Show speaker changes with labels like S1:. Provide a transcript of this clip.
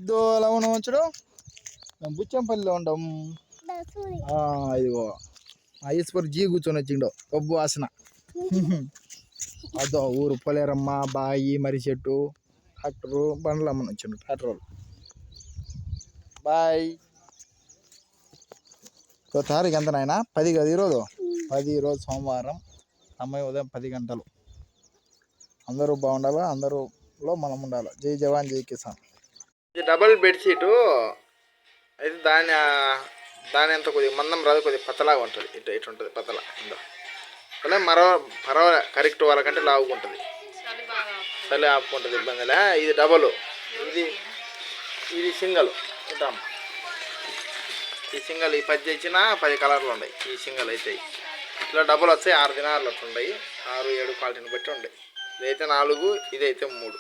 S1: ఇదో ఎలా ఉన్నాం వచ్చాడు మేము బుచ్చంపల్లిలో ఉంటాం. ఇదిగో ఈశ్వర్ జీ కూర్చొని వచ్చిండో కొబ్బు వాసన. అదో ఊరు పొలేరమ్మ బాయి మరి చెట్టు ట్రాక్టరు బండ్లు అమ్మని వచ్చిండు పెట్రోల్. బాయ్. తారీఖు ఎంత నాయన? 10 కదా ఈరోజు. 10 ఈరోజు సోమవారం. సమయం ఉదయం 10 గంటలు. అందరూ బాగుండాలా, అందరూలో మనం ఉండాలి. జై జవాన్ జై కిసాన్. ఇది డబల్ బెడ్షీటు అయితే దాని అంత కొద్దిగా మందం రాదు, కొద్దిగా పతలాగా ఉంటుంది. ఇటు ఉంటుంది పతల అలా పర్వాలే కరెక్ట్ వాళ్ళకంటే లావుకుంటుంది, చలి ఆపుకుంటుంది, ఇబ్బందిలే. ఇది డబల్, ఇది సింగల్. ఉంటాం ఈ సింగల్ ఈ 10 ఇచ్చినా 10 కలర్లు ఉన్నాయి. ఈ సింగల్ అయితే ఇట్లా డబుల్ వస్తాయి. 6 దినాలు అట్లా ఉంటాయి. 6-7 క్వాలిటీని బట్టి ఉంటాయి. ఇదైతే 4, ఇదైతే 3.